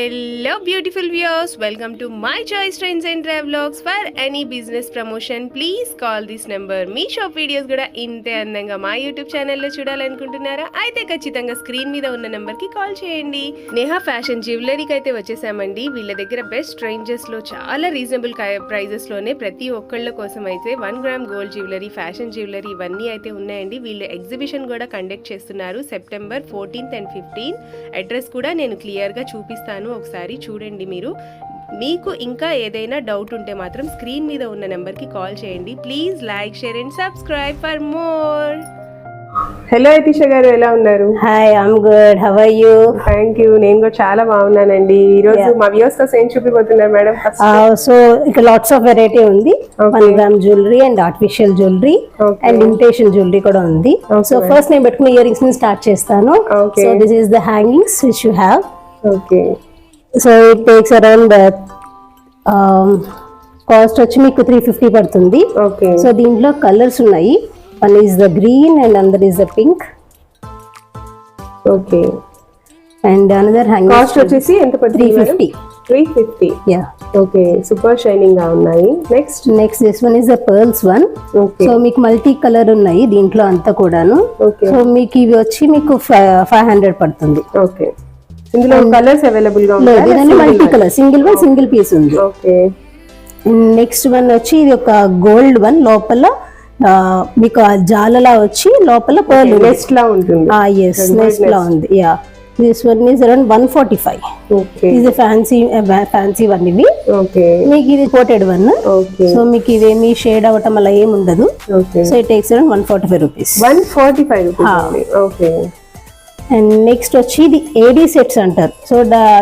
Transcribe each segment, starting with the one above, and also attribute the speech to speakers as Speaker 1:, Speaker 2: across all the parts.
Speaker 1: Hello beautiful viewers, welcome to my choice trends and travelogs. For any business promotion please call this number. Me shop videos కూడా ఇంతే అందంగా మా YouTube ఛానల్లో చూడాలనుకుంటున్నారా? అయితే ఖచ్చితంగా screen మీద ఉన్న నెంబర్ కి కాల్ చేయండి. నేహా ఫ్యాషన్ జ్యువెలరీకి అయితే వచ్చేసామండి. వీళ్ళ దగ్గర బెస్ట్ రేంజెస్ లో చాలా రీజనబుల్ ప్రైజెస్ లోనే ప్రతి ఒక్కళ్ళ కోసం అయితే 1 gram gold jewellery, fashion jewellery ఇవన్నీ అయితే ఉన్నాయండి. వీళ్ళు ఎగ్జిబిషన్ కూడా కండక్ట్ చేస్తున్నారు September 14th and 15th. Address కూడా నేను క్లియర్ గా చూపిస్తాను, ఒకసారి చూడండి. మీకు ఇంకా ఏదైనా డౌట్ ఉంటే మాత్రం స్క్రీన్ మీద ఉన్న నెంబర్కి కాల్ చేయండి. Please like, share and subscribe for more. Hello Yathisha గారు, ఎలా ఉన్నారు?
Speaker 2: Hi, I'm good. How are you?
Speaker 1: Thank you, నేను కూడా చాలా బాగున్నానండి. ఈ రోజు మా వ్యూవర్స్ కోసం ఏం చూపిపోతున్నారు మేడం?
Speaker 2: సో ఇక్కడ లాట్స్ ఆఫ్ వెరైటీ ఉంది. 1 gram jewellery and artificial jewellery and imitation jewellery కూడా ఉంది. సో ఫస్ట్ నేను పెట్టుకున్న ఇయర్ రింగ్స్ ని స్టార్ట్ చేస్తాను. So this is the hangings which you have.
Speaker 1: Okay,
Speaker 2: so it takes around cost వచ్చి మీకు 350 పడుతుంది.
Speaker 1: ఓకే,
Speaker 2: సో దీంట్లో కలర్స్ ఉన్నాయి. One is the green and another is the pink.
Speaker 1: Okay,
Speaker 2: and another hanging
Speaker 1: cost వచ్చేసి ఎంత పడుతుంది? 350.
Speaker 2: Yeah.
Speaker 1: Okay, super shining గా ఉన్నాయి. Next
Speaker 2: this one is the pearls one.
Speaker 1: Okay,
Speaker 2: so మీకు మల్టీ కలర్ ఉన్నాయి దీంట్లో అంతా కూడాను.
Speaker 1: ఓకే,
Speaker 2: సో మీకు ఇవి వచ్చి మీకు 500 పడుతుంది.
Speaker 1: ఓకే, ఇందులో కలర్స్ అవైలబుల్ గా ఉన్నాయి.
Speaker 2: ఇదంతా multi colour, single one, single piece ఉంది.
Speaker 1: ఓకే,
Speaker 2: నెక్స్ట్ వన్ వచ్చి ఇది ఒక గోల్డ్ వన్. లోపల మీకు ఆ జాలలా వచ్చి లోపల పర్ల్
Speaker 1: నెస్ట్ లా ఉంటుంది.
Speaker 2: ఎస్, నెస్ట్ లా ఉంది. Yeah, this one is around 145.
Speaker 1: Okay,
Speaker 2: ఇది ఫ్యాన్సీ వన్. ఇవి
Speaker 1: ఓకే,
Speaker 2: మీకు ఇది కోటెడ్ వన్.
Speaker 1: ఓకే,
Speaker 2: సో మీకు ఇవేమి షేడ్ అవ్వటం అలా ఏమి ఉండదు.
Speaker 1: Okay,
Speaker 2: so it takes around 145 rupees.
Speaker 1: 145 rupees. Okay,
Speaker 2: and next వచ్చి ఇది ఏడీ సెట్స్ అంటారు. సో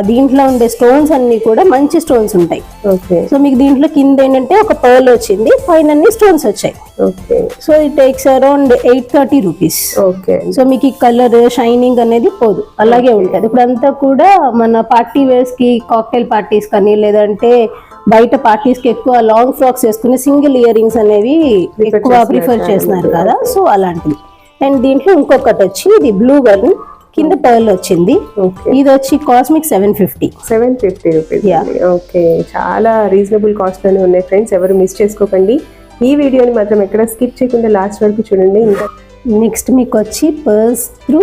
Speaker 2: దీంట్లో ఉండే స్టోన్స్ అన్ని కూడా మంచి స్టోన్స్ ఉంటాయి.
Speaker 1: ఓకే,
Speaker 2: సో మీకు దీంట్లో కింద ఏంటంటే ఒక పర్ల్ వచ్చింది, పైన అన్ని స్టోన్స్ వచ్చాయి.
Speaker 1: Okay,
Speaker 2: so it takes around 830 rupees.
Speaker 1: Okay,
Speaker 2: so మీకు ఈ కలర్ షైనింగ్ అనేది పోదు, అలాగే ఉంటుంది. ఇప్పుడు అంతా కూడా మన పార్టీ వేర్స్ కి, కాక్టైల్ పార్టీస్ కానీ లేదంటే బయట పార్టీస్ కి ఎక్కువ లాంగ్ ఫ్రాక్స్ వేసుకుని సింగిల్ ఇయర్ రింగ్స్ అనేవి ఎక్కువ ప్రిఫర్ చేస్తున్నారు కదా. సో అలాంటివి. అండ్ దీంట్లో ఇంకొకటి వచ్చి ఇది బ్లూ వన్, కింద పర్ల్ వచ్చింది. ఇది వచ్చి కాస్మిక్ 750
Speaker 1: రూపీస్. ఓకే, చాలా రీజనబుల్ కాస్ట్ లోనే ఉన్నాయి ఫ్రెండ్స్, ఎవరు మిస్ చేసుకోకండి. ఈ వీడియోని మాత్రం ఎక్కడ స్కిప్ చేయకుండా లాస్ట్ వరకు చూడండి. ఇంకా
Speaker 2: నెక్స్ట్ మీకు వచ్చి పర్ల్స్ త్రూ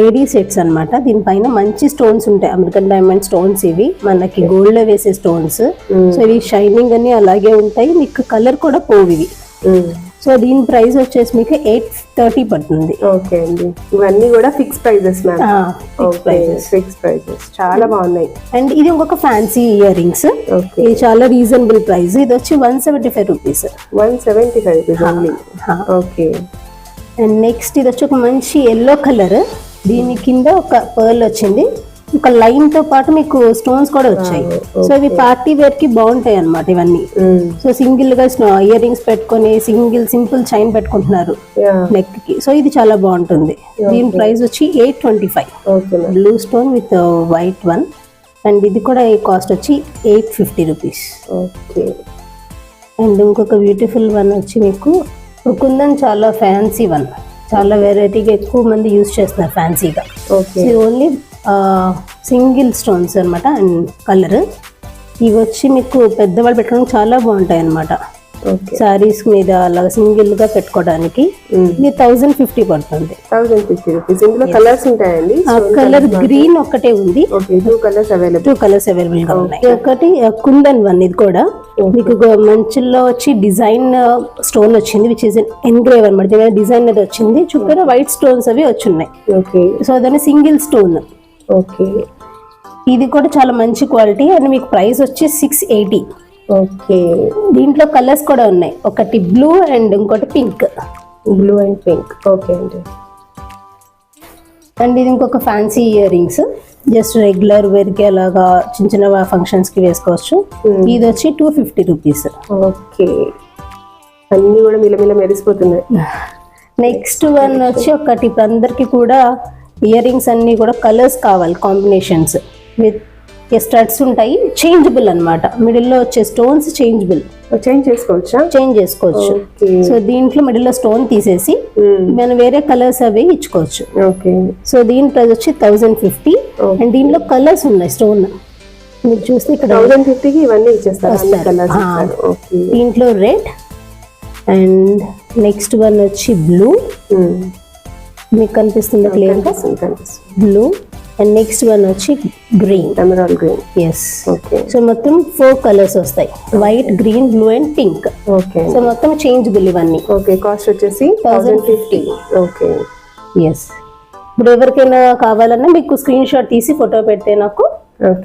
Speaker 2: ఏడీ సెట్స్ అనమాట. దీనిపైన మంచి స్టోన్స్ ఉంటాయి, అమెరికన్ డైమండ్ స్టోన్స్. ఇవి మనకి గోల్డ్ లో వేసే స్టోన్స్. సో ఇవి షైనింగ్ అన్ని అలాగే ఉంటాయి, మీకు కలర్ కూడా పోవు ఇవి. సో దీని ప్రైస్ వచ్చేసి మీకు 830 పడుతుంది.
Speaker 1: ఓకే అండి, ఇవన్నీ కూడా fix prices ma'am. Fix prices చాలా బాగున్నాయి.
Speaker 2: అండ్ ఇది ఇంకొక ఫ్యాన్సీ ఇయర్ రింగ్స్. ఇది చాలా రీజనబుల్ ప్రైస్. ఇది వచ్చి 175 rupees.
Speaker 1: 175 rupees only. Okay,
Speaker 2: and next ఇది వచ్చి ఒక మంచి ఎల్లో కలర్. దీని కింద ఒక పర్ల్ వచ్చింది, ఒక లైన్ తో పాటు మీకు స్టోన్స్ కూడా వచ్చాయి. సో ఇవి పార్టీ వేర్ కి బాగుంటాయి అన్నమాట ఇవన్నీ. సో సింగిల్ గా ఇయర్ రింగ్స్ పెట్టుకొని సింపుల్ చైన్ పెట్టుకుంటున్నారు నెక్ కి. సో ఇది చాలా బాగుంటుంది. దీని ప్రైస్ వచ్చి 825. Blue stone with white one. And ఇది కూడా కాస్ట్ వచ్చి 850 రూపీస్.
Speaker 1: ఓకే,
Speaker 2: అండ్ ఇంకొక బ్యూటిఫుల్ వన్ వచ్చి మీకు కుందన్, చాలా ఫ్యాన్సీ వన్. చాలా వెరైటీగా ఎక్కువ మంది యూజ్ చేస్తున్నారు ఫ్యాన్సీగా. ఇది ఓన్లీ సింగిల్ స్టోన్స్ అనమాట. అండ్ కలర్ ఇవి వచ్చి మీకు పెద్దవాళ్ళు పెట్టుకోవడానికి చాలా బాగుంటాయి అనమాట. సారీస్ మీద అలా సింగిల్ గా పెట్టుకోవడానికి. ఇది 1050 పడుతుంది.
Speaker 1: 1050 రూపీస్. ఇందులో కలర్స్ ఉంటాయండి.
Speaker 2: కలర్ గ్రీన్ ఒక్కటే ఉంది.
Speaker 1: 2 కలర్స్
Speaker 2: అవైలబుల్ గా ఉన్నాయి. ఒకటి కుందన్ వన్. ఇది కూడా మీకు మంచుల్లో వచ్చి డిజైన్ స్టోన్ వచ్చింది, విచ్ ఇస్ ఎన్గ్రేవ్ అనమాట. డిజైన్ అది వచ్చింది, చుట్టూ వైట్ స్టోన్స్ అవి వచ్చి ఉన్నాయి. సో దాని సింగిల్ స్టోన్.
Speaker 1: ఓకే,
Speaker 2: ఇది కూడా చాలా మంచి క్వాలిటీ. అండ్ మీకు ప్రైస్ వచ్చి 680.
Speaker 1: ఓకే,
Speaker 2: దీంట్లో కలర్స్ కూడా ఉన్నాయి, ఒకటి బ్లూ అండ్ ఇంకోటి pink.
Speaker 1: Blue and pink. Okay అండి.
Speaker 2: అండ్ ఇది ఇంకొక fancy earrings, just regular wear కి అలాగా చిన్న చిన్న ఫంక్షన్స్ కి వేసుకోవచ్చు. ఇది వచ్చి 250 రూపీస్.
Speaker 1: ఓకే, అన్ని కూడా మిలమిల మెరిసిపోతున్నాయి.
Speaker 2: నెక్స్ట్ వన్ వచ్చి ఒకటి, ఇప్పుడు అందరికి కూడా ఇయర్ రింగ్స్ అన్ని కూడా కలర్స్ కావాలి, కాంబినేషన్స్ విత్ స్టడ్స్ ఉంటాయి, చేంజబుల్ అనమాట. మిడిల్లో వచ్చే స్టోన్స్ చేంజబుల్.
Speaker 1: చేంజ్ చేసుకోవచ్చా?
Speaker 2: చేంజ్ చేసుకోవచ్చు. సో దీంట్లో మిడిల్ లో స్టోన్ తీసేసి మనం వేరే కలర్స్ అవి ఇచ్చుకోవచ్చు.
Speaker 1: ఓకే.
Speaker 2: సో దీని ప్రైస్ వచ్చి 1050. అండ్ దీంట్లో కలర్స్ ఉన్నాయి స్టోన్ మీరు చూస్తే ఇక్కడ
Speaker 1: 1050కి ఇవన్నీ ఇచ్చేస్తారు.
Speaker 2: దీంట్లో రెడ్ అండ్ నెక్స్ట్ వన్ వచ్చి బ్లూ, మీకు కనిపిస్తుంది క్లియర్ గా? బ్లూ అండ్ నెక్స్ట్ వన్ వచ్చి green,
Speaker 1: emerald green.
Speaker 2: Yes. So మొత్తం 4 కలర్స్ వస్తాయి, white, green, blue and pink.
Speaker 1: Okay.
Speaker 2: So మొత్తం చేంజబుల్ ఇవన్నీ.
Speaker 1: ఓకే. కాస్ట్ వచ్చేసి 1050. ఓకే.
Speaker 2: ఎస్. ఇప్పుడు ఎవరికైనా కావాలన్నా మీకు స్క్రీన్ షాట్ తీసి ఫోటో పెడితే నాకు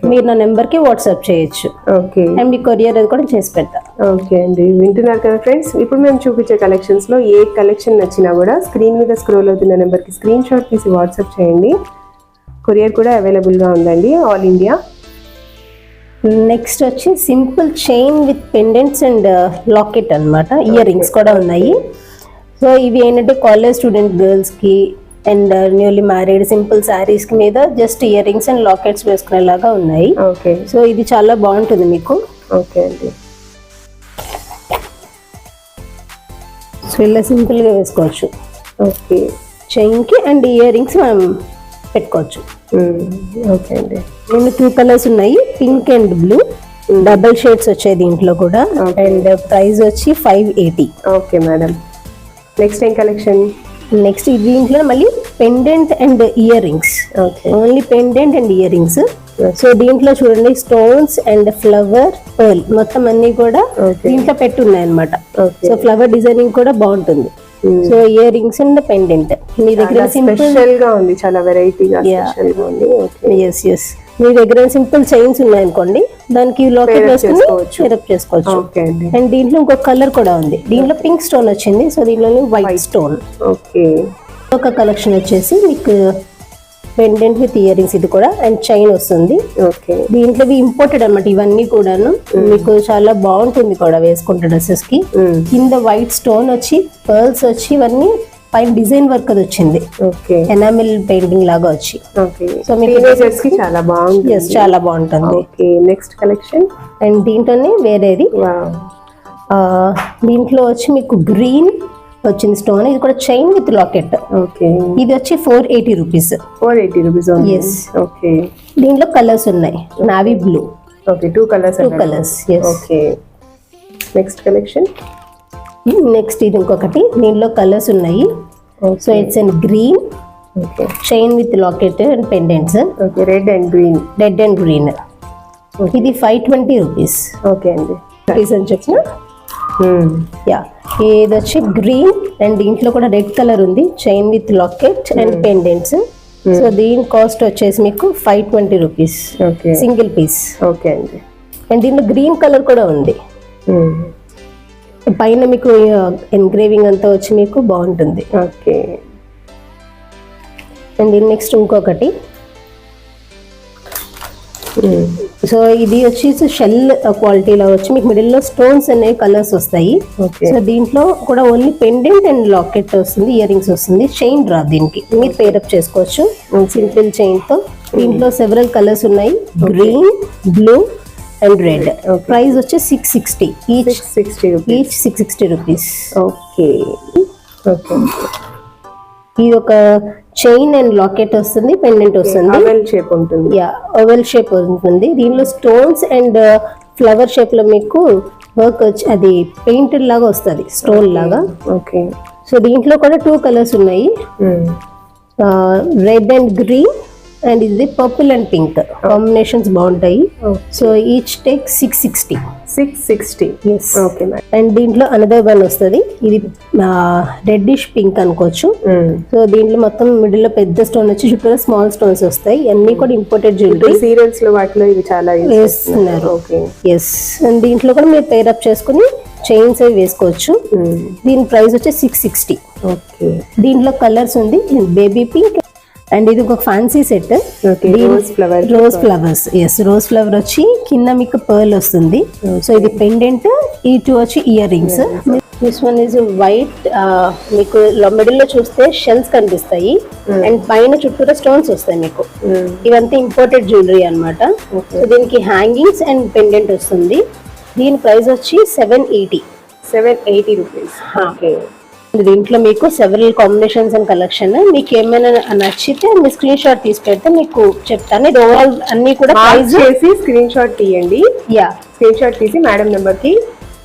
Speaker 2: మీరు నా నెంబర్ కి వాట్సాప్ చేయొచ్చు.
Speaker 1: ఓకే.
Speaker 2: అండ్ మీ కొరియర్ అది కూడా చేసి పెడతా.
Speaker 1: ఓకే అండి, వింటున్నారు కదా ఫ్రెండ్స్. ఇప్పుడు మేము చూపించే కలెక్షన్స్ లో ఏ కలెక్షన్ నచ్చినా కూడా స్క్రీన్ మీద స్క్రోల్ అవుతున్న నెంబర్ కి స్క్రీన్ షాట్ తీసి వాట్సాప్ చేయండి. కొరియర్ కూడా అవైలబుల్ గా ఉందండి, ఆల్ ఇండియా.
Speaker 2: నెక్స్ట్ వచ్చి simple chain with pendants and locket అన్నమాట. ఇయర్ రింగ్స్ కూడా ఉన్నాయి. సో ఇవి ఏంటంటే కాలేజ్ స్టూడెంట్ గర్ల్స్ కి and newly married simple sarees కి మీద just earrings and lockets వేసుకునేలాగా ఉన్నాయి.
Speaker 1: ఓకే.
Speaker 2: సో ఇది చాలా బాగుంటుంది మీకు.
Speaker 1: ఓకే అండి.
Speaker 2: సో ఇలా సింపుల్ గా వేసుకోవచ్చు.
Speaker 1: ఓకే.
Speaker 2: చైన్ కి అండ్ ఇయర్ రింగ్స్ మనం పెట్టుకోవచ్చు.
Speaker 1: ఓకే అండి.
Speaker 2: నేను 2 కలర్స్ ఉన్నాయి, pink and blue. Double shades వచ్చాయి దీంట్లో కూడా. అండ్ ప్రైస్ వచ్చి 580.
Speaker 1: Okay madam. నెక్స్ట్ ఏం కలెక్షన్?
Speaker 2: నెక్స్ట్ దీంట్లో మళ్ళీ pendant and ear rings. Only pendant and ear rings. So దీంట్లో చూడండి స్టోన్స్ అండ్ ఫ్లవర్, పర్ల్ మొత్తం అన్ని కూడా దీంట్లో పెట్టున్నాయి అనమాట. సో ఫ్లవర్ డిజైనింగ్ కూడా బాగుంటుంది. So earrings and pendant మీ దగ్గర
Speaker 1: స్పెషల్ గా ఉంది, చాలా వెరైటీగా స్పెషల్ గా ఉంది.
Speaker 2: Yes yes. మీ దగ్గర సింపుల్ చైన్స్ ఉన్నాయనుకోండి, దానికి లాకెట్ వేసుకుని సెటప్ చేసుకోవచ్చు. అండ్ దీంట్లో ఇంకొక కలర్ కూడా ఉంది. దీంట్లో పింక్ స్టోన్ వచ్చింది, సో దీంట్లో వైట్ స్టోన్.
Speaker 1: ఓకే.
Speaker 2: ఒక కలెక్షన్ వచ్చేసి మీకు పెండెంట్ విత్ ఇయర్ రింగ్స్, ఇది కూడా అండ్ చైన్ వస్తుంది.
Speaker 1: ఓకే.
Speaker 2: దీంట్లో ఇంపోర్టెడ్ అన్నమాట ఇవన్నీ కూడాను. మీకు చాలా బాగుంటుంది కూడా వేసుకుంటే డ్రెస్సెస్ కి. కింద వైట్ స్టోన్ వచ్చి పర్ల్స్ వచ్చి ఇవన్నీ పైన డిజైన్ వర్క్ అది వచ్చింది.
Speaker 1: ఓకే.
Speaker 2: ఎనామిల్ పెయింటింగ్ లాగా వచ్చి.
Speaker 1: ఓకే. సో టీనేజర్స్ కి చాలా బాగుంటుంది.
Speaker 2: yes చాలా బాగుంటుంది.
Speaker 1: ఓకే. Next collection.
Speaker 2: అండ్ దీంట్లోనే వేరేది. దీంట్లో వచ్చి మీకు గ్రీన్ వచ్చింది స్టోన్, ఇది కూడా చైన్ విత్ లాకెట్.
Speaker 1: ఓకే.
Speaker 2: ఇది వచ్చి 480 రూపీస్.
Speaker 1: 480 రూపీస్.
Speaker 2: ఎస్.
Speaker 1: ఓకే.
Speaker 2: దీంట్లో కలర్స్ ఉన్నాయి, navy blue.
Speaker 1: Okay. 2 colours.
Speaker 2: yes.
Speaker 1: Okay. Next collection.
Speaker 2: Next ఇది ఇంకొకటి, దీంట్లో కలర్స్ ఉన్నాయి. So it's and green, chain with locket and pendants.
Speaker 1: Okay. Red and green.
Speaker 2: Red and green. ఇది 520 rupees.
Speaker 1: Okay అండి.
Speaker 2: Rupees అని చెప్పిన. యా, ఇది వచ్చి గ్రీన్ అండ్ దీంట్లో కూడా రెడ్ కలర్ ఉంది, chain with locket and pendants. So దీని కాస్ట్ వచ్చేసి మీకు 520 రూపీస్ సింగిల్ పీస్.
Speaker 1: ఓకే అండి.
Speaker 2: అండ్ దీంట్లో గ్రీన్ కలర్ కూడా ఉంది. పైన మీకు ఎన్గ్రేవింగ్ అంతా వచ్చి మీకు బాగుంటుంది.
Speaker 1: ఓకే.
Speaker 2: అండ్ నెక్స్ట్ ఇంకొకటి. సో ఇది వచ్చేసి షెల్ క్వాలిటీలో వచ్చి మీకు మిడిల్ లో స్టోన్స్ అనేవి కలర్స్ వస్తాయి. సో దీంట్లో కూడా ఓన్లీ పెండెంట్ అండ్ లాకెట్ వస్తుంది, ఇయర్ రింగ్స్ వస్తుంది, చైన్ డ్రాప్ దీనికి మీరు పేరప్ చేసుకోవచ్చు సింపుల్ చైన్ తో. దీంట్లో సెవెరల్ కలర్స్ ఉన్నాయి, green, blue and red. Price వచ్చి 660 ఈచ్. 660 రూపీస్.
Speaker 1: ఓకే. ఓకే.
Speaker 2: ఇది ఒక చైన్ అండ్ లాకెట్ వస్తుంది, పెండెంట్ వస్తుంది,
Speaker 1: ఓవెల్ షేప్ ఉంటుంది.
Speaker 2: యా, ఓవెల్ షేప్ ఉంటుంది. దీనిలో స్టోన్స్ అండ్ ఫ్లవర్ షేప్ లో మీకు వర్క్ వచ్చి అది పెయింటెడ్ లాగా వస్తుంది, స్టోన్ లాగా.
Speaker 1: ఓకే.
Speaker 2: సో దీంట్లో కూడా 2 కలర్స్ ఉన్నాయి, రెడ్ అండ్ గ్రీన్ అండ్ ఇది పర్పుల్ అండ్ పింక్ కాంబినేషన్స్ బాగుంటాయి. So each take 660.
Speaker 1: 660.
Speaker 2: yes.
Speaker 1: Okay madam.
Speaker 2: And దీంట్లో అనదర్ వన్ వస్తుంది, ఇది రెడ్డిష్ పింక్ అనుకోవచ్చు. సో దీంట్లో మొత్తం మిడిల్ లో పెద్ద స్టోన్ వచ్చి చుట్టూ స్మాల్ స్టోన్స్ వస్తాయి, అన్ని కూడా ఇంపోర్టెడ్ జ్యువెలరీ.
Speaker 1: సీరియల్స్ లో వాటిలో ఇవి చాలా
Speaker 2: వేస్తున్నారు.
Speaker 1: ఓకే.
Speaker 2: ఎస్. అండ్ దీంట్లో కూడా మీరు పేరప్ చేసుకుని చైన్స్ అవి వేసుకోవచ్చు. దీని ప్రైస్ వచ్చి 660.
Speaker 1: ఓకే.
Speaker 2: దీంట్లో కలర్స్ ఉంది, బేబీ పింక్ అండ్ ఇది ఒక fancy set. Rose flowers. Yes, rose flower వచ్చి కింద మీకు పర్ల్ వస్తుంది. సో ఇది పెండెంట్, ఈ 2 వచ్చి ear rings. This one is white, మీకు మిడిల్ లో చూస్తే షెల్స్ కనిపిస్తాయి అండ్ పైన చుట్టూరా స్టోన్స్ వస్తాయి మీకు. ఇవంతా ఇంపోర్టెడ్ జ్యువెలరీ అన్నమాట. సో దీనికి హ్యాంగింగ్స్ అండ్ పెండెంట్ వస్తుంది. దీని ప్రైస్ వచ్చి 780.
Speaker 1: 780 రూపీస్. ఓకే.
Speaker 2: దీంట్లో మీకు సెవెరల్ కాంబినేషన్స్ అండ్ కలెక్షన్, మీకు ఏమైనా నచ్చితే మీ స్క్రీన్ షాట్ తీసి పెడితే మీకు చెప్తాను. ఇది ఓవరాల్ అన్ని కూడా ప్రైస్
Speaker 1: చేసి స్క్రీన్ షాట్ తీయండి.
Speaker 2: యా,
Speaker 1: స్క్రీన్ షాట్ తీసి మేడం నెంబర్ కి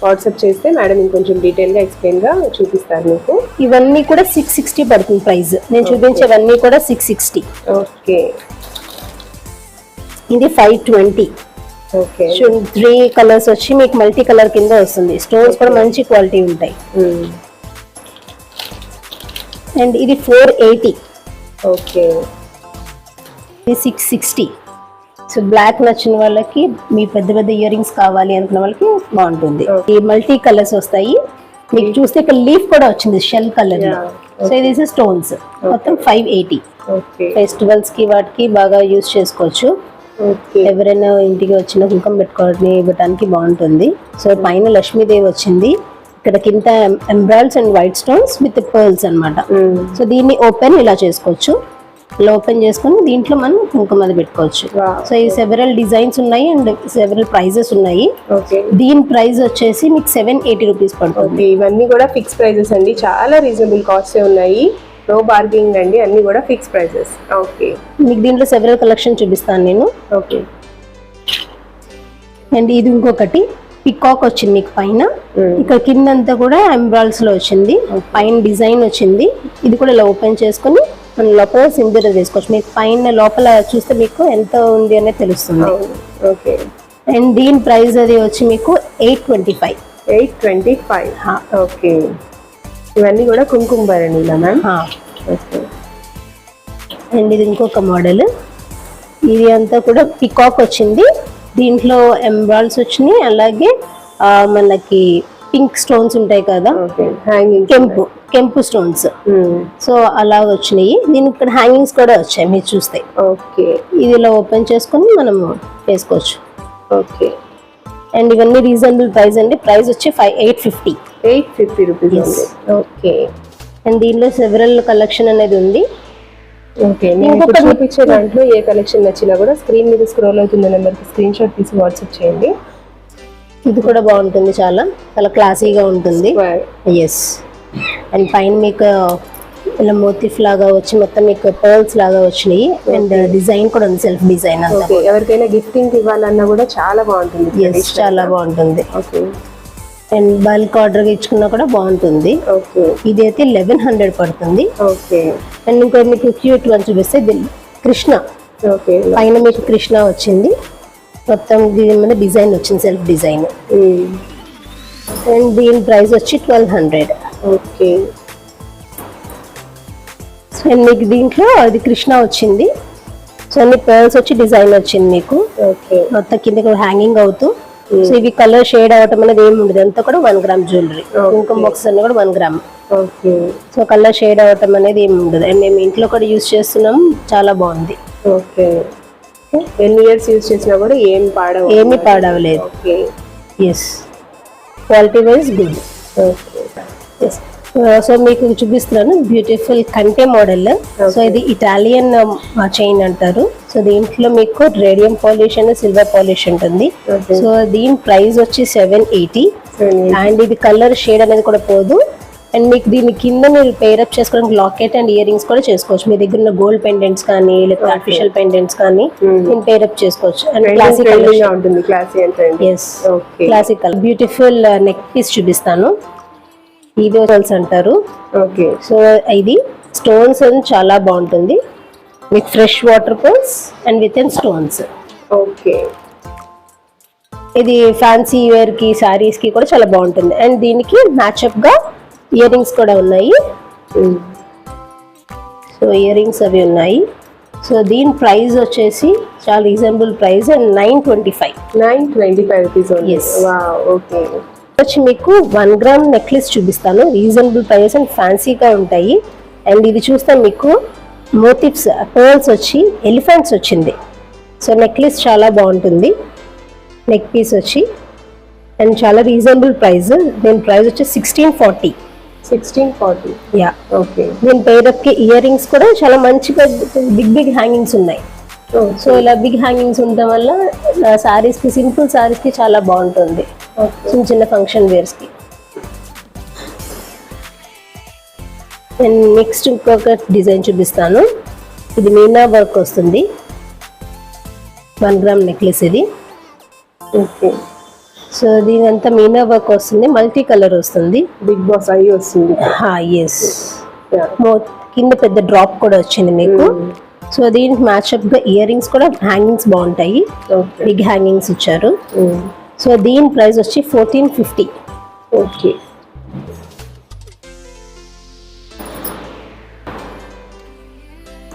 Speaker 1: వాట్సాప్ చేస్తే మేడం ఇంకొంచెం డీటెయిల్ గా ఎక్స్ప్లెయిన్ గా చూపిస్తారు మీకు.
Speaker 2: ఇవన్నీ కూడా 660 పడుతుంది ప్రైస్. నేను చూపించేవన్నీ కూడా 660.
Speaker 1: ఓకే.
Speaker 2: ఇది 520.
Speaker 1: ఓకే.
Speaker 2: 3 కలర్స్ వచ్చి మీకు మల్టీ కలర్ కింద వస్తుంది. స్టోన్స్ కూడా మంచి క్వాలిటీ ఉంటాయి. అండ్ ఇది 480.
Speaker 1: ఓకే.
Speaker 2: ఇది 660. సో బ్లాక్ నచ్చిన వాళ్ళకి, మీ పెద్ద పెద్ద ఇయర్ రింగ్స్ కావాలి అనుకున్న వాళ్ళకి బాగుంటుంది. ఈ మల్టీ కలర్స్ వస్తాయి. మీకు చూస్తే ఇక్కడ లీఫ్ కూడా వచ్చింది షెల్ కలర్ లో. సో ఇది స్టోన్స్ మొత్తం 580. ఫెస్టివల్స్ కి వాటికి బాగా యూస్ చేసుకోవచ్చు. ఎవరైనా ఇంటికి వచ్చిన కుంకం పెట్టుకోవడానికి ఇవ్వడానికి బాగుంటుంది. సో పైన లక్ష్మీదేవి వచ్చింది, ఇక్కడ కింద embroids and white stones with pearls అన్నమాట. సో దీన్ని ఓపెన్ ఇలా చేసుకోవచ్చు. ఇలా ఓపెన్ చేసుకుని దీంట్లో మనం కుంకుమది పెట్టుకోవచ్చు. సో ఈ సెవెరల్ డిజైన్స్ ఉన్నాయి అండ్ సెవెరల్ ప్రైజెస్ ఉన్నాయి. దీని ప్రైస్ వచ్చేసి మీకు 780 రూపీస్ పడుతుంది.
Speaker 1: ఇవన్నీ కూడా ఫిక్స్ ప్రైజెస్ అండి, చాలా రీజనబుల్ కాస్ట్ ఉన్నాయి. నో బార్గెనింగ్ అండి, అన్ని కూడా ఫిక్స్ ప్రైజెస్. ఓకే.
Speaker 2: మీకు దీంట్లో సెవెరల్ కలెక్షన్ చూపిస్తాను నేను.
Speaker 1: ఓకే.
Speaker 2: అండ్ ఇది ఇంకొకటి పికాక్ వచ్చింది మీకు పైన, ఇక్కడ కింద అంతా కూడా ఎంబ్రాయిడ్స్ లో వచ్చింది, పైన డిజైన్ వచ్చింది. ఇది కూడా ఇలా ఓపెన్ చేసుకుని మన లోపల సింబల్ వేసుకోవచ్చు. మీకు పైన లోపల చూస్తే మీకు ఎంత ఉంది అనేది తెలుస్తుంది.
Speaker 1: ఓకే.
Speaker 2: అండ్ దీని ప్రైస్ అది వచ్చి మీకు 825.
Speaker 1: 825. ఓకే. ఇవన్నీ కూడా కుంకుమ భరణి ఇలా మ్యామ్. ఓకే.
Speaker 2: అండ్ ఇది ఇంకొక మోడల్, ఇది అంతా కూడా పికాక్ వచ్చింది, దీంట్లో ఎంబ్రాయిడ్స్ వచ్చినాయి. అలాగే మనకి పింక్ స్టోన్స్ ఉంటాయి కదా, కెంపు స్టోన్స్, సో అలా వచ్చినాయి. దీనికి ఇక్కడ హ్యాంగింగ్స్ కూడా వచ్చాయి మీరు చూస్తే.
Speaker 1: ఓకే.
Speaker 2: ఇది ఇలా ఓపెన్ చేసుకొని మనం వేసుకోవచ్చు.
Speaker 1: ఓకే.
Speaker 2: అండ్ ఇవన్నీ రీజనబుల్ ప్రైస్ అండి. ప్రైస్ వచ్చి 850.
Speaker 1: 850 రూపీస్. ఓకే.
Speaker 2: అండ్ దీనిలో సెవెరల్ కలెక్షన్ అనేది ఉంది.
Speaker 1: ఓకే. నేను చూపించే దాంట్లో ఏ కలెక్షన్ నచ్చినా కూడా స్క్రీన్ మీద స్క్రోల్ అవుతున్న నెంబర్కి స్క్రీన్ షాట్ తీసి వాట్సాప్ చేయండి.
Speaker 2: ఇది కూడా బాగుంటుంది, చాలా చాలా క్లాసీగా ఉంటుంది. ఎస్. అండ్ పైన మీకు ఇలా మోటిఫ్ లాగా వచ్చి మొత్తం మీకు పర్ల్స్ లాగా వచ్చినాయి. అండ్ డిజైన్ కూడా ఉంది, సెల్ఫ్ డిజైన్.
Speaker 1: ఎవరికైనా గిఫ్టింగ్ ఇవ్వాలన్నా కూడా చాలా బాగుంటుంది.
Speaker 2: ఎస్, చాలా బాగుంటుంది.
Speaker 1: ఓకే.
Speaker 2: అండ్ బల్క్ ఆర్డర్ ఇచ్చుకున్నా కూడా బాగుంటుంది.
Speaker 1: ఓకే.
Speaker 2: ఇది అయితే 1100 పడుతుంది.
Speaker 1: ఓకే.
Speaker 2: అండ్ ఇంకా మీకు క్యూట్ వన్ చూపిస్తే కృష్ణ.
Speaker 1: ఓకే.
Speaker 2: పైన మీకు కృష్ణ వచ్చింది, మొత్తం దీని మీద డిజైన్ వచ్చింది, సెల్ఫ్ డిజైన్. అండ్ దీని ప్రైస్ వచ్చి 1200.
Speaker 1: ఓకే.
Speaker 2: అండ్ మీకు దీంట్లో అది కృష్ణ వచ్చింది. సో అన్ని పర్ల్స్ వచ్చి డిజైన్ వచ్చింది మీకు.
Speaker 1: ఓకే.
Speaker 2: మొత్తం కింద హ్యాంగింగ్ అవుతూ. సో ఇవి కలర్ షేడ్ అవటం అనేది ఏమి ఉండదు, అంతా కూడా 1 గ్రామ్ జ్యువెలరీ. కుంకుమ బాక్స్ అన్ని కూడా 1 gram.
Speaker 1: Okay.
Speaker 2: So colour shade అవటం అనేది ఏమి ఉండదు. అండ్ మేము ఇంట్లో కూడా యూజ్ చేస్తున్నాం, చాలా బాగుంది.
Speaker 1: ఓకే. ఎన్ని ఇయర్స్ యూజ్ చేసినా కూడా ఏమి
Speaker 2: పాడవలేదు.
Speaker 1: Okay.
Speaker 2: Yes, quality wise good.
Speaker 1: Okay.
Speaker 2: Yes. So మీకు చూపిస్తున్నాను బ్యూటిఫుల్ కంటే మోడల్. సో ఇది ఇటాలియన్ చైన్ అంటారు. సో దీంట్లో మీకు radium polish and silver polish ఉంటుంది. సో దీని ప్రైస్ వచ్చి 780. అండ్ ఇది కలర్ షేడ్ అనేది కూడా పోదు. అండ్ మీకు దీని కింద మీరు పేరప్ చేసుకోవడానికి లాకెట్ అండ్ ఇయర్ రింగ్స్ కూడా చేసుకోవచ్చు. మీ దగ్గర ఉన్న గోల్డ్ పెండెంట్స్ కానీ లేకపోతే ఆర్టిఫిషియల్ పెండెంట్స్ కానీ దీన్ని పేరప్ చేసుకోవచ్చు. అండ్ క్లాసికల్
Speaker 1: ఉంటుంది.
Speaker 2: Yes, classical beautiful neck piece చూపిస్తాను. ఇది అంటారు.
Speaker 1: ఓకే.
Speaker 2: సో ఇది స్టోన్స్ చాలా బాగుంటుంది, with fresh water pearls and with in stones.
Speaker 1: Okay.
Speaker 2: ఇది ఫ్యాన్సీ వేర్ కి, సారీస్ కి కూడా చాలా బాగుంటుంది. అండ్ దీనికి మ్యాచ్అప్ గా ఇయర్ రింగ్స్ కూడా ఉన్నాయి. సో ఇయర్ రింగ్స్ అవి ఉన్నాయి. సో దీని ప్రైస్ వచ్చేసి చాలా reasonable price and 925
Speaker 1: rupees.
Speaker 2: Yes.
Speaker 1: Okay.
Speaker 2: వచ్చి మీకు 1 గ్రామ్ నెక్లెస్ చూపిస్తాను, రీజనబుల్ ప్రైస్ అండ్ ఫ్యాన్సీగా ఉంటాయి. అండ్ ఇది చూస్తే మీకు మోటివ్స్ పర్ల్స్ వచ్చి ఎలిఫెంట్స్ వచ్చింది. సో నెక్లెస్ చాలా బాగుంటుంది, నెక్ పీస్ వచ్చి. అండ్ చాలా రీజనబుల్ ప్రైస్. దీని ప్రైస్ వచ్చి 1640.
Speaker 1: 1640.
Speaker 2: యా.
Speaker 1: ఓకే.
Speaker 2: దీని పేరప్కి ఇయర్ రింగ్స్ కూడా చాలా మంచిగా బిగ్ హ్యాంగింగ్స్ ఉన్నాయి. సో ఇలా బిగ్ హ్యాంగింగ్స్ ఉండటం వల్ల సారీస్ కి, సింపుల్ సారీస్ కి చాలా బాగుంటుంది, చిన్న చిన్న ఫంక్షన్ వేర్స్ కి. అండ్ నెక్స్ట్ ఇంకొక డిజైన్ చూపిస్తాను. ఇది మీనా వర్క్ వస్తుంది, 1 గ్రామ్ నెక్లెస్ ఇది.
Speaker 1: ఓకే.
Speaker 2: సో దీని అంతా మీనా వర్క్ వస్తుంది, మల్టీ కలర్ వస్తుంది,
Speaker 1: బిగ్ బాస్ అయ్యి వస్తుంది.
Speaker 2: ఎస్, కింద పెద్ద డ్రాప్ కూడా వచ్చింది మీకు. సో దీనికి మ్యాచ్అప్ గా ఇయర్ రింగ్స్ కూడా హ్యాంగింగ్స్ బాగుంటాయి, బిగ్ హ్యాంగింగ్స్ ఇచ్చారు. సో దీని ప్రైస్ వచ్చి 1450.
Speaker 1: ఓకే.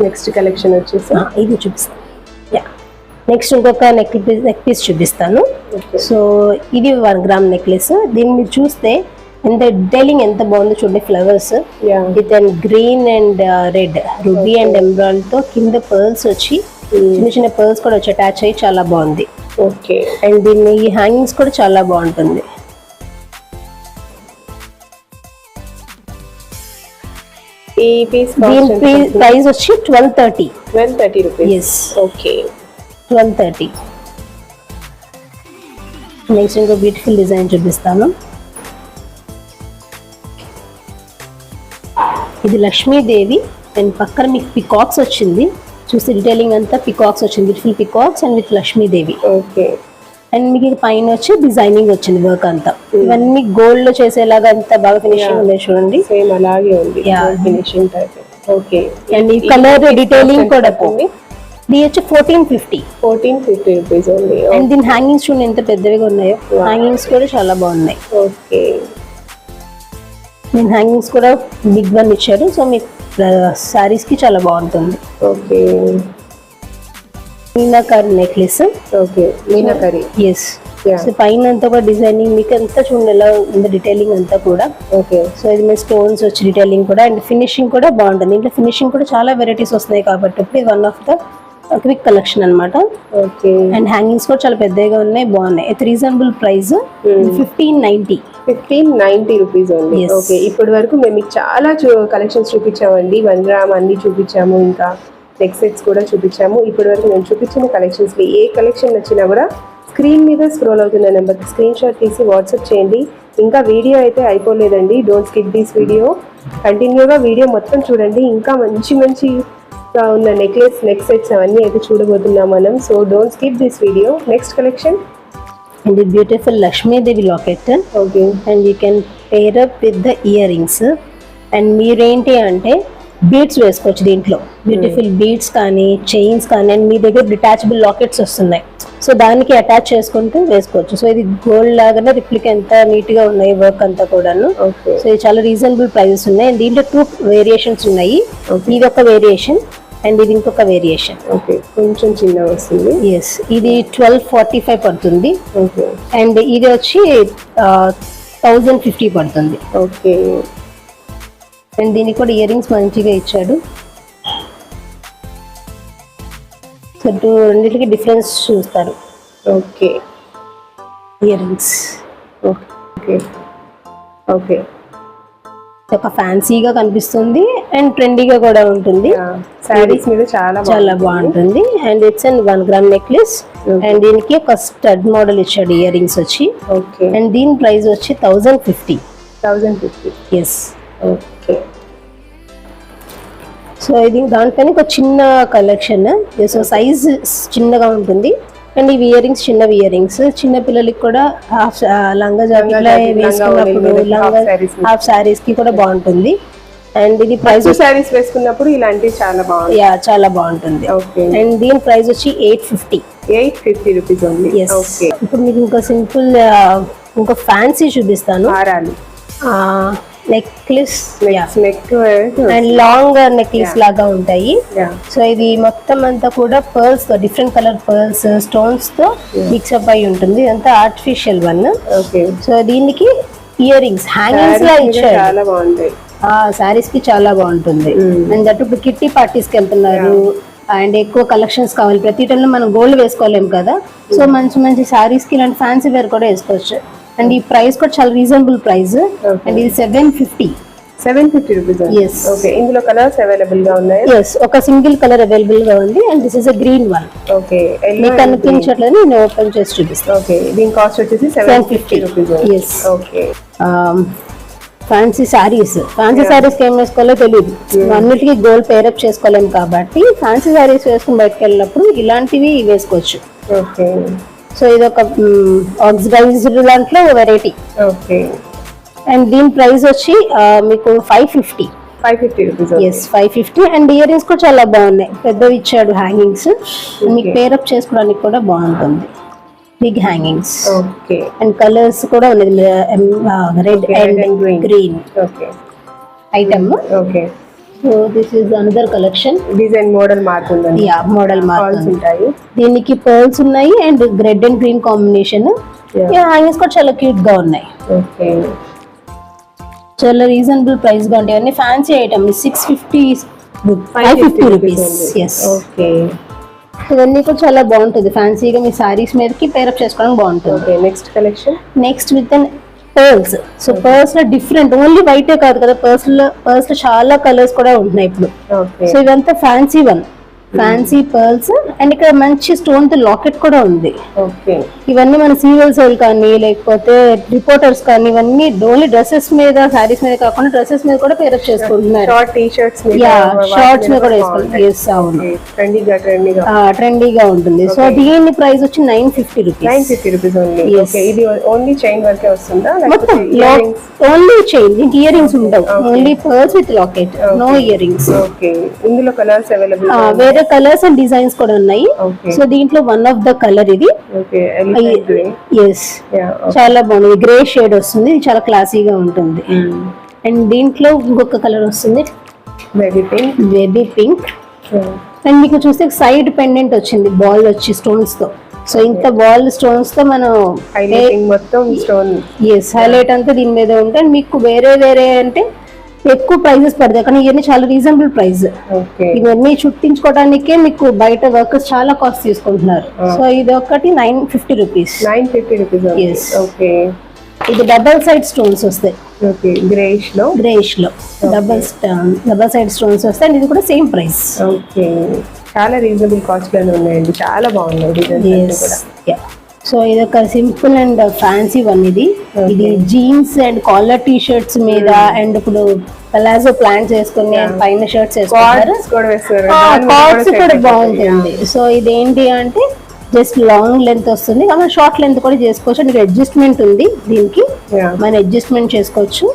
Speaker 1: నెక్స్ట్ కలెక్షన్ వచ్చేసి
Speaker 2: ఇది చూపిస్తాను. నెక్స్ట్ ఇంకొక నెక్ పీస్ చూపిస్తాను. సో ఇది 1 గ్రామ్ నెక్లెస్. దీన్ని మీరు చూస్తే ఎంత డీటెయిలింగ్ ఎంత బాగుందో చూడండి. Flowers with and green and red, ruby and emerald తో కింద పర్ల్స్ వచ్చి, చిన్న చిన్న పర్ల్స్ కూడా వచ్చి అటాచ్ అయ్యి చాలా బాగుంది.
Speaker 1: ఓకే.
Speaker 2: అండ్ దీన్ని ఈ హ్యాంగింగ్స్ కూడా చాలా బాగుంటుంది.
Speaker 1: ఈ పీస్
Speaker 2: దీని ప్రైస్ వచ్చి 1230.
Speaker 1: 1230 రూపీస్.
Speaker 2: Yes,
Speaker 1: okay.
Speaker 2: 1230. నెక్స్ట్ ఇంకో బ్యూటిఫుల్ డిజైన్ చూపిస్తాను. ఇది లక్ష్మీదేవి అండ్ పక్కన మీకు పికాక్స్ వచ్చింది. చూస్తే డీటెయిలింగ్ అంతా పికాక్స్ వచ్చింది, beautiful peacocks and with Lakshmidevi.
Speaker 1: Okay.
Speaker 2: And మీకు పైన వచ్చి డిజైనింగ్ వచ్చింది వర్క్ అంతా. ఇవన్నీ గోల్డ్ లో చేసేలాగా అంతా బాగా ఫినిషింగ్ ఉంది చూడండి.
Speaker 1: సేమ్ అలాగే ఉంది ఫినిషింగ్ టైప్. ఓకే.
Speaker 2: అండ్ ఈ కలర్ డీటెయిలింగ్ కూడా ఇది వచ్చి 1450.
Speaker 1: 1450 రూపీస్ ఓన్లీ.
Speaker 2: అండ్ దీని హ్యాంగింగ్స్ చూడండి ఎంత పెద్దవిగా ఉన్నాయో. హ్యాంగింగ్స్ కూడా చాలా బాగున్నాయి.
Speaker 1: ఓకే.
Speaker 2: దీని హ్యాంగింగ్స్ కూడా బిగ్ వన్ ఇచ్చారు. సో మీకు సారీస్ కి చాలా బాగుంటుంది.
Speaker 1: Okay.
Speaker 2: Meenakari necklace.
Speaker 1: Okay. Meenakari.
Speaker 2: Yes. So పైన అంతా కూడా డిజైనింగ్ మీకు అంతా చూడండి ఎలా ఉంది, డీటెయిలింగ్ అంతా కూడా.
Speaker 1: ఓకే.
Speaker 2: సో ఇది మీ స్టోన్స్ వచ్చి డీటెయిలింగ్ కూడా అండ్ ఫినిషింగ్ కూడా బాగుంటుంది. ఇంట్లో ఫినిషింగ్ కూడా చాలా వెరైటీస్ వస్తున్నాయి కాబట్టి ఇది 1 ఆఫ్ ద క్విక్ కలెక్షన్ అన్నమాట.
Speaker 1: ఓకే.
Speaker 2: అండ్ హ్యాంగింగ్స్ కూడా చాలా పెద్దగా ఉన్నాయి, బాగున్నాయి. ఇది reasonable price 1590.
Speaker 1: 1590 rupees only. Okay. ఇప్పటి వరకు మేము మీకు చాలా కలెక్షన్స్ చూపించామండి. 1 గ్రామ్ అన్ని చూపించాము, ఇంకా నెక్ సెట్స్ కూడా చూపించాము. ఇప్పటి వరకు నేను చూపించిన కలెక్షన్స్ లో ఏ కలెక్షన్ నచ్చినా కూడా స్క్రీన్ మీద స్క్రోల్ అవుతున్న నెంబర్కి స్క్రీన్ షాట్ తీసి వాట్సాప్ చేయండి. ఇంకా వీడియో అయితే అయిపోలేదండి, డోంట్ స్కిప్ దిస్ వీడియో, కంటిన్యూగా వీడియో మొత్తం చూడండి. ఇంకా మంచి మంచిగా ఉన్న నెక్ సెట్స్ అవన్నీ అయితే చూడబోతున్నాం మనం. So don't skip this video. Next collection
Speaker 2: and ఇది beautiful Lakshmidevi locket.
Speaker 1: Okay.
Speaker 2: And you can pair up with the earrings. And మీరేంటి అంటే బీడ్స్ వేసుకోవచ్చు దీంట్లో, బ్యూటిఫుల్ బీడ్స్ కానీ చైన్స్ కానీ. అండ్ మీ దగ్గర డిటాచబుల్ లాకెట్స్ వస్తున్నాయి, సో దానికి అటాచ్ చేసుకుంటూ వేసుకోవచ్చు. సో ఇది గోల్డ్ లాగానే రిప్లిక్ ఎంత నీట్ గా ఉన్నాయి వర్క్ అంతా కూడాను. సో ఇది చాలా రీజనబుల్ ప్రైజెస్ ఉన్నాయి. అండ్ దీంట్లో 2 వేరియేషన్స్ ఉన్నాయి. ఇది ఒక వేరియేషన్ అండ్ ఇది ఇంకొక వేరియేషన్.
Speaker 1: ఓకే. కొంచెం చిన్నగా వస్తుంది.
Speaker 2: ఎస్, ఇది 1245 పడుతుంది.
Speaker 1: ఓకే.
Speaker 2: అండ్ ఇది వచ్చి 1050 పడుతుంది.
Speaker 1: ఓకే.
Speaker 2: అండ్ దీనికి కూడా ఇయర్ రింగ్స్ మంచిగా ఇచ్చాడు. సో రెండింటికి డిఫరెన్స్ చూస్తారు.
Speaker 1: Okay.
Speaker 2: Ear rings.
Speaker 1: Okay. Okay.
Speaker 2: ఒక ఫ్యాన్సీగా కనిపిస్తుంది అండ్ ట్రెండీగా కూడా ఉంటుంది.
Speaker 1: సారీస్ మీద చాలా
Speaker 2: బాగుంటుంది. And it's and 1 gram necklace. And దీనికి ఒక స్టడ్ మోడల్ ఇచ్చాడు ఇయర్ రింగ్స్ వచ్చి.
Speaker 1: ఓకే.
Speaker 2: అండ్ దీని ప్రైస్ వచ్చి 1050.
Speaker 1: 1050.
Speaker 2: ఎస్.
Speaker 1: ఓకే.
Speaker 2: సో ఇది దాంట్లోనే ఒక చిన్న కలెక్షన్. సో సైజ్ చిన్నగా ఉంటుంది. అండ్ ఇవి ఇయర్ రింగ్స్ చిన్నవి ఇయర్ రింగ్స్, చిన్న పిల్లలకి కూడా లంగా జాకెట్లో వేసుకున్నప్పుడు హాఫ్ సారీస్ కి కూడా బాగుంటుంది. అండ్ ఇది ప్రైస్
Speaker 1: సారీస్ వేసుకున్నప్పుడు ఇలాంటివి చాలా బాగుంది.
Speaker 2: చాలా బాగుంటుంది.
Speaker 1: ఓకే.
Speaker 2: అండ్ దీని ప్రైస్ వచ్చి
Speaker 1: 850 రూపీస్ ఓన్లీ.
Speaker 2: ఓకే. ఇప్పుడు మీకు ఇంకా సింపుల్ ఇంకా ఫ్యాన్సీ చూపిస్తాను.
Speaker 1: హారాలు,
Speaker 2: నెక్లెస్
Speaker 1: అండ్
Speaker 2: లాంగ్ నెక్లెస్ లాగా ఉంటాయి. సో ఇది మొత్తం అంతా కూడా పర్ల్స్ తో, డిఫరెంట్ కలర్ పర్ల్స్ స్టోన్స్ తో మిక్స్అప్ అయి ఉంటుంది. ఇదంతా ఆర్టిఫిషియల్ వన్. సో దీనికి ఇయర్ రింగ్స్ హ్యాంగింగ్స్ లా ఇచ్చారు,
Speaker 1: చాలా బాగుంటాయి.
Speaker 2: సారీస్ కి చాలా బాగుంటుంది. అండ్ దట్ ఇప్పుడు కిట్టి పార్టీస్ కి వెళ్తున్నారు అండ్ ఎక్కువ కలెక్షన్స్ కావాలి, ప్రతి టైంలో మనం గోల్డ్ వేసుకోలేము కదా. సో మంచి మంచి సారీస్ కి ఇలాంటి ఫ్యాన్సీ వేర్ కూడా వేసుకోవచ్చు. అండ్ ఈ ప్రైస్ కూడా చాలా రీజనబుల్ ప్రైస్. అండ్ ఇది 750.
Speaker 1: 750 రూపీస్.
Speaker 2: Yes.
Speaker 1: ఓకే, ఇందులో కలర్స్ అవైలబుల్ గా ఉన్నాయి.
Speaker 2: ఎస్, ఒక సింగిల్ కలర్ అవైలబుల్ గా ఉంది and this is a green one.
Speaker 1: Okay,
Speaker 2: మీకు కనిపించట్లేదు, నేను ఓపెన్ చేసి చూపిస్తాను.
Speaker 1: ఓకే, దీని కాస్ట్ వచ్చేసి 750 rupees.
Speaker 2: Yes.
Speaker 1: Okay,
Speaker 2: fancy saris ఏం వేసుకోవాలో తెలియదు, అన్నిటికీ గోల్డ్ పేరప్ చేసుకోలేము కాబట్టి ఫ్యాన్సీ శారీస్ వేసుకుని బయటకు వెళ్ళినప్పుడు ఇలాంటివి వేసుకోవచ్చు.
Speaker 1: ఓకే,
Speaker 2: సో ఇది ఒక ఆక్సిడైజ్డ్ దాంట్లో వెరైటీ.
Speaker 1: ఓకే,
Speaker 2: అండ్ దీని ప్రైస్ వచ్చి మీకు 550
Speaker 1: rupees.
Speaker 2: Yes, 550. And earrings కూడా చాలా బాగున్నాయి, పెద్దవి ఇచ్చాడు హ్యాంగింగ్స్, మీకు పేరప్ చేసుకోవడానికి కూడా బాగుంటుంది. Big hangings.
Speaker 1: Okay,
Speaker 2: and colours కూడా ఉన్నది, red and green item.
Speaker 1: Okay,
Speaker 2: so this is another collection.
Speaker 1: Design model మారుతుందండి.
Speaker 2: యా, మోడల్
Speaker 1: ఉంటాయి.
Speaker 2: దీనికి పర్ల్స్ ఉన్నాయి and red and green combination. Hangings కూడా చాలా క్యూట్ గా ఉన్నాయి.
Speaker 1: ఓకే,
Speaker 2: చాలా రీజనబుల్ ప్రైస్ గా ఉంటాయి. అన్ని fancy item 550 rupees. Yes.
Speaker 1: Okay,
Speaker 2: ఇవన్నీ కూడా చాలా బాగుంటుంది, ఫ్యాన్సీగా మీ సారీస్ మీదకి పేరప్ చేసుకోవడానికి బాగుంటుంది.
Speaker 1: Okay, next collection.
Speaker 2: Next with an pearls. So pearls లో డిఫరెంట్, ఓన్లీ వైటే కాదు కదా, పర్ల్స్ లో చాలా కలర్స్ కూడా ఉంటున్నాయి ఇప్పుడు.
Speaker 1: ఓకే,
Speaker 2: సో ఇవంతా fancy one, fancy pearls. And ఇక్కడ మంచి స్టోన్ తో లాకెట్ కూడా ఉంది.
Speaker 1: ఓకే,
Speaker 2: ఇవన్నీ మన సీరియల్ సేల్ కానీ లేకపోతే రిపోర్టర్స్ కానీ ఇవన్నీ ఓన్లీ డ్రెస్సెస్ మీద, సారీస్ మీద కాకుండా డ్రెస్సెస్ మీద కూడా పేరప్ చేసుకుంటున్నారు.
Speaker 1: షార్ట్ టీ-షర్ట్స్ మీద,
Speaker 2: షార్ట్స్ మీద కూడా వేసుకుంటారు. ఎస్, అవును, ట్రెండీగా ఉంటుంది. సో దీని ప్రైస్ వచ్చి 950 రూపీస్.
Speaker 1: 950 rupees only. ఓకే, ఇది ఓన్లీ చైన్ వర్కే వస్తుందా?
Speaker 2: మొత్తం ఓన్లీ చైన్, దీనికి ఇయర్ రింగ్స్ ఉండవు, only pearls with locket, no earrings.
Speaker 1: Okay, ఇందులో కలర్స్ అవైలబుల్,
Speaker 2: వేరే కలర్స్ అండ్ డిజైన్స్ కూడా ఉన్నాయి. సో దీంట్లో వన్ ఆఫ్ ద కలర్ ఇది. ఎస్, చాలా బాగుంది, గ్రే షేడ్ వస్తుంది, ఇది చాలా క్లాసీగా ఉంటుంది. అండ్ దీంట్లో ఇంకొక కలర్ వస్తుంది, బేబీ పింక్. అండ్ మీకు చూస్తే సైడ్ పెండెంట్ వచ్చింది, బాల్ వచ్చి స్టోన్స్ తో. సో ఇంత బాల్ స్టోన్స్ తో మనం
Speaker 1: మొత్తం స్టోన్,
Speaker 2: ఎస్, హైలైట్ అంతా దీని మీద ఉంటాయి. మీకు వేరే అంటే ఎక్కువ ప్రైజెస్ పడతాయి, కానీ ఇవన్నీ చాలా రీజనబుల్ ప్రైస్. ఇవన్నీ చుట్టించుకోవడానికే మీకు బయట వర్కర్స్ చాలా కాస్ట్ తీసుకుంటున్నారు. సో ఇది ఒకటి 950 రూపీస్.
Speaker 1: 950 రూపీస్.
Speaker 2: ఎస్.
Speaker 1: ఓకే,
Speaker 2: ఇది డబల్ సైడ్ స్టోన్స్ వస్తాయి.
Speaker 1: ఓకే, గ్రేష్ లో
Speaker 2: డబల్ సైడ్ స్టోన్స్ వస్తాయి. అండ్ ఇది కూడా సేమ్ ప్రైస్.
Speaker 1: ఓకే, చాలా రీజనబుల్ కాస్ట్ లోనే ఉన్నాయండి, చాలా బాగున్నాయి డిజైన్స్ కూడా.
Speaker 2: సో ఇది ఒక సింపుల్ అండ్ ఫ్యాన్సీ వన్. ఇది jeans and collar T shirts మీద, అండ్ ఇప్పుడు పలాజో ప్లాంట్స్ వేసుకుని పైన షర్ట్స్ వేసుకుంటారు, కార్డ్స్ కూడా బాగుంటుంది. సో ఇదేంటి అంటే జస్ట్ లాంగ్ లెంత్ వస్తుంది, కానీ షార్ట్ లెంత్ కూడా చేసుకోవచ్చు. అండ్ అడ్జస్ట్మెంట్ ఉంది దీనికి, మనం అడ్జస్ట్మెంట్ చేసుకోవచ్చు.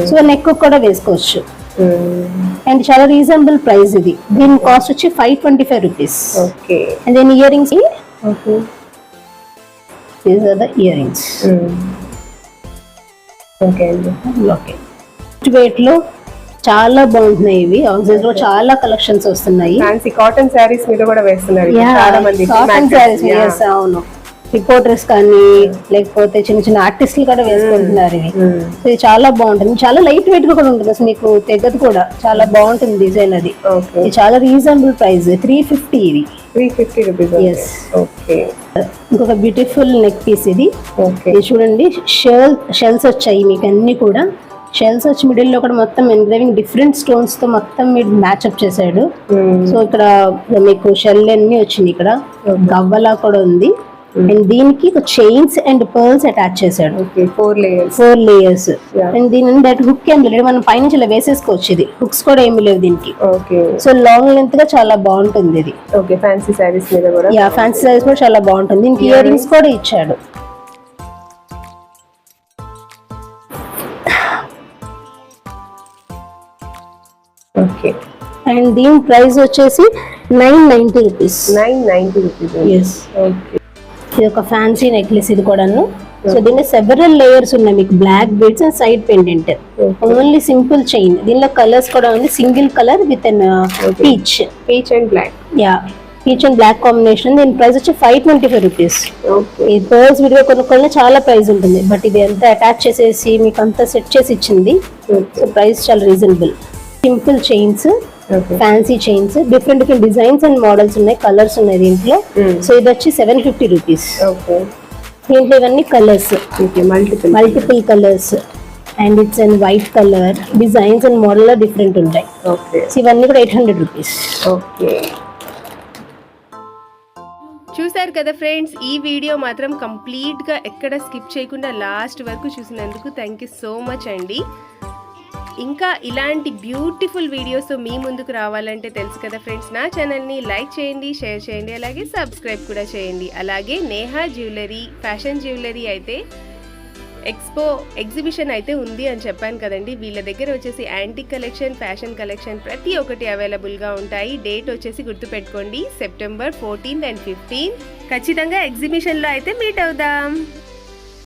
Speaker 2: సో నెక్ కూడా వేసుకోవచ్చు. అండ్ చాలా రీజనబుల్ ప్రైస్ ఇది. దీని కాస్ట్ వచ్చి 525 రూపీస్.
Speaker 1: ఓకే,
Speaker 2: అండ్ దీని earrings, these are the earrings.
Speaker 1: Okay,
Speaker 2: weight లో చాలా బాగుంటున్నాయి ఇవి. ఆక్సిడైజ్ లో చాలా కలెక్షన్స్ వస్తున్నాయి.
Speaker 1: ఫ్యాన్సీ కాటన్ సారీస్ మీద కూడా వేస్తున్నారు చాలా మంది.
Speaker 2: కాటన్ సారీస్, అవును, రిపోర్టర్స్ కానీ లేకపోతే చిన్న ఆర్టిస్టులు కూడా వేసుకుంటున్నారు ఇవి. సో ఇది చాలా బాగుంటుంది, చాలా లైట్ వెయిట్ గా కూడా ఉంటుంది, అసలు మీకు తెగదు కూడా, చాలా బాగుంటుంది డిజైన్ అది. ఇది చాలా రీజనబుల్ ప్రైస్, 350 ఇది.
Speaker 1: 350 రూపీస్.
Speaker 2: ఎస్.
Speaker 1: ఓకే,
Speaker 2: ఇంకొక బ్యూటిఫుల్ నెక్ పీస్ ఇది. ఇది చూడండి, షెల్స్ వచ్చాయి మీకు అన్ని కూడా. షెల్స్ వచ్చి మిడిల్ లో కూడా మొత్తం ఎంగ్రేవింగ్ డిఫరెంట్ స్టోన్స్ తో మొత్తం మీరు మ్యాచ్అప్ చేశాడు. సో ఇక్కడ మీకు షెల్ అన్ని వచ్చింది, ఇక్కడ గవ్వలా కూడా ఉంది. అండ్ దీనికి చైన్స్ అండ్ పర్ల్స్ అటాచ్ చేశాడు. 4 లేయర్స్. అండ్ దీని డైరెక్ట్ హుక్ ఏం లేదు, మనం పైనుంచి ఇలా వేసేసుకోవచ్చు. ఇది హుక్స్ కూడా ఏమి లేవు దీనికి. సో లాంగ్ లెంత్ గా చాలా బాగుంటుంది ఇది.
Speaker 1: ఫ్యాన్సీ సారీస్ మీద కూడా,
Speaker 2: ఫ్యాన్సీ సారీస్ కూడా చాలా బాగుంటుంది. దీనికి ఇయర్ రింగ్స్ కూడా ఇచ్చాడు.
Speaker 1: ఓకే,
Speaker 2: అండ్ దీని ప్రైస్ వచ్చేసి 990 రూపీస్.
Speaker 1: 990 రూపీస్.
Speaker 2: ఎస్. ఓకే, ఇది ఒక ఫ్యాన్సీ నెక్లెస్ ఇది కూడాను. సో దీనిలో సెవెరల్ లేయర్స్ ఉన్నాయి మీకు, black beads and side pendant. Only simple chain. దీనిలో కలర్స్ కూడా ఉంది, single colour with an peach
Speaker 1: and black.
Speaker 2: Yeah, peach and black combination. దీని ప్రైస్ వచ్చి 525 రూపీస్. ఈ పర్ల్స్ విడిగా కొనుక్కోవాలని చాలా ప్రైస్ ఉంటుంది, బట్ ఇది అంతా అటాచ్ చేసేసి మీకు అంతా సెట్ చేసి ఇచ్చింది. సో ప్రైస్ చాలా reasonable. Simple chains, fancy chains, different designs and models ఉన్నాయి, కలర్స్ ఉన్నాయి దీంట్లో. సో ఇది వచ్చి 750 రూపీస్. దీంట్లో ఇవన్నీ colours, multiple colours. And it's and white colour designs and model different ఉంటాయి.
Speaker 3: ఓకే
Speaker 2: సో ఇవన్నీ కూడా 800 రూపీస్.
Speaker 3: ఓకే.
Speaker 1: చూసారు కదా ఫ్రెండ్స్, ఈ వీడియో మాత్రం కంప్లీట్గా ఎక్కడ స్కిప్ చేయకుండా లాస్ట్ వరకు చూసినందుకు థ్యాంక్ యూ సో మచ్ అండి. ఇంకా ఇలాంటి బ్యూటిఫుల్ వీడియోస్ మీ ముందుకు రావాలంటే తెలుసు కదా ఫ్రెండ్స్, నా ఛానల్ని లైక్ చేయండి, షేర్ చేయండి, అలాగే సబ్స్క్రైబ్ కూడా చేయండి. అలాగే నేహా జ్యువెలరీ ఫ్యాషన్ జ్యువెలరీ అయితే ఎగ్జిబిషన్ అయితే ఉంది అని చెప్పాను కదండి. వీళ్ళ దగ్గర వచ్చేసి యాంటిక్ కలెక్షన్, ఫ్యాషన్ కలెక్షన్ ప్రతి ఒక్కటి అవైలబుల్గా ఉంటాయి. డేట్ వచ్చేసి గుర్తుపెట్టుకోండి, September 14th and 15th. ఖచ్చితంగా ఎగ్జిబిషన్లో అయితే మీట్ అవుదాం.